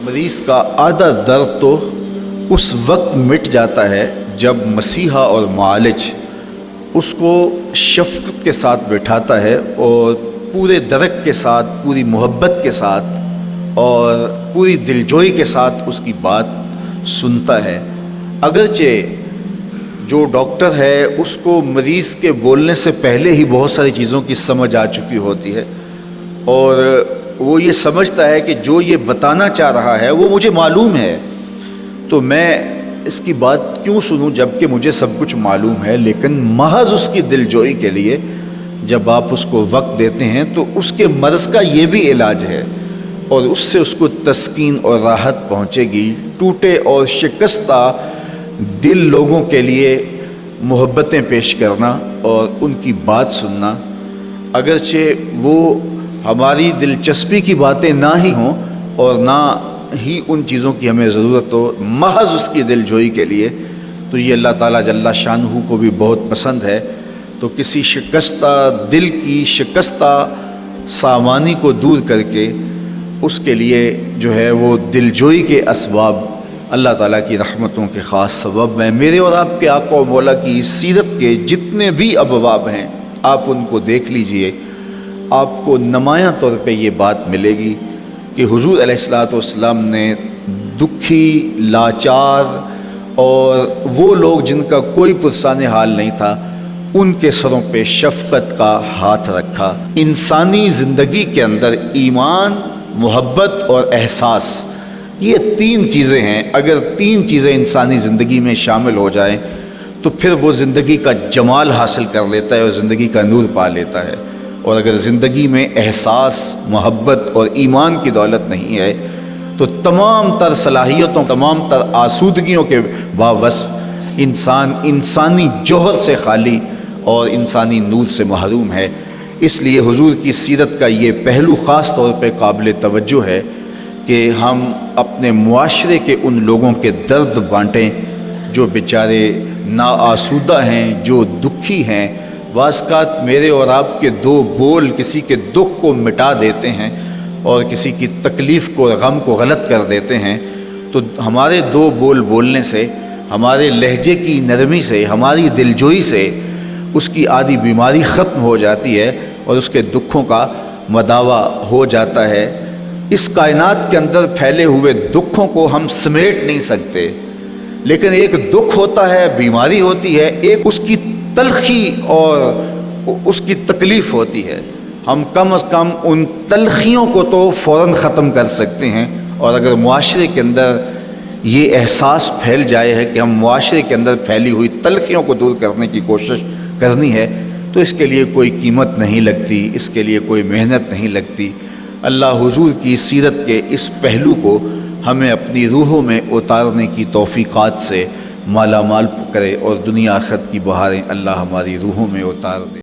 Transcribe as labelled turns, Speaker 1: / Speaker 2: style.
Speaker 1: مریض کا آدھا درد تو اس وقت مٹ جاتا ہے جب مسیحا اور معالج اس کو شفقت کے ساتھ بٹھاتا ہے اور پورے درک کے ساتھ، پوری محبت کے ساتھ اور پوری دلجوئی کے ساتھ اس کی بات سنتا ہے۔ اگرچہ جو ڈاکٹر ہے اس کو مریض کے بولنے سے پہلے ہی بہت ساری چیزوں کی سمجھ آ چکی ہوتی ہے اور وہ یہ سمجھتا ہے کہ جو یہ بتانا چاہ رہا ہے وہ مجھے معلوم ہے، تو میں اس کی بات کیوں سنوں جب کہ مجھے سب کچھ معلوم ہے۔ لیکن محض اس کی دلجوئی کے لیے جب آپ اس کو وقت دیتے ہیں تو اس کے مرض کا یہ بھی علاج ہے اور اس سے اس کو تسکین اور راحت پہنچے گی۔ ٹوٹے اور شکستہ دل لوگوں کے لیے محبتیں پیش کرنا اور ان کی بات سننا، اگرچہ وہ ہماری دلچسپی کی باتیں نہ ہی ہوں اور نہ ہی ان چیزوں کی ہمیں ضرورت ہو، محض اس کی دلجوئی کے لیے، تو یہ اللہ تعالیٰ جل شانہ کو بھی بہت پسند ہے۔ تو کسی شکستہ دل کی شکستہ سامانی کو دور کر کے اس کے لیے جو ہے وہ دلجوئی کے اسباب اللہ تعالیٰ کی رحمتوں کے خاص سبب ہیں۔ میرے اور آپ کے آقا و مولا کی سیرت کے جتنے بھی ابواب ہیں آپ ان کو دیکھ لیجئے، آپ کو نمایاں طور پہ یہ بات ملے گی کہ حضور علیہ الصلوۃ والسلام نے دکھی، لاچار اور وہ لوگ جن کا کوئی پرسان حال نہیں تھا ان کے سروں پہ شفقت کا ہاتھ رکھا۔ انسانی زندگی کے اندر ایمان، محبت اور احساس، یہ تین چیزیں ہیں۔ اگر تین چیزیں انسانی زندگی میں شامل ہو جائیں تو پھر وہ زندگی کا جمال حاصل کر لیتا ہے اور زندگی کا نور پا لیتا ہے، اور اگر زندگی میں احساس، محبت اور ایمان کی دولت نہیں ہے تو تمام تر صلاحیتوں، تمام تر آسودگیوں کے باوصف انسان انسانی جوہر سے خالی اور انسانی نور سے محروم ہے۔ اس لیے حضور کی سیرت کا یہ پہلو خاص طور پہ قابل توجہ ہے کہ ہم اپنے معاشرے کے ان لوگوں کے درد بانٹیں جو بیچارے ناآسودہ ہیں، جو دکھی ہیں۔ بعض اوقات میرے اور آپ کے دو بول کسی کے دکھ کو مٹا دیتے ہیں اور کسی کی تکلیف کو، غم کو غلط کر دیتے ہیں، تو ہمارے دو بول بولنے سے، ہمارے لہجے کی نرمی سے، ہماری دلجوئی سے اس کی آدھی بیماری ختم ہو جاتی ہے اور اس کے دکھوں کا مداوع ہو جاتا ہے۔ اس کائنات کے اندر پھیلے ہوئے دکھوں کو ہم سمیٹ نہیں سکتے، لیکن ایک دکھ ہوتا ہے، بیماری ہوتی ہے، ایک اس کی تلخی اور اس کی تکلیف ہوتی ہے۔ ہم کم از کم ان تلخیوں کو تو فوراً ختم کر سکتے ہیں، اور اگر معاشرے کے اندر یہ احساس پھیل جائے ہے کہ ہم معاشرے کے اندر پھیلی ہوئی تلخیوں کو دور کرنے کی کوشش کرنی ہے تو اس کے لیے کوئی قیمت نہیں لگتی، اس کے لیے کوئی محنت نہیں لگتی۔ اللہ حضور کی سیرت کے اس پہلو کو ہمیں اپنی روحوں میں اتارنے کی توفیقات سے مالا مال کرے اور دنیا آخرت کی بہاریں اللہ ہماری روحوں میں اتار دے۔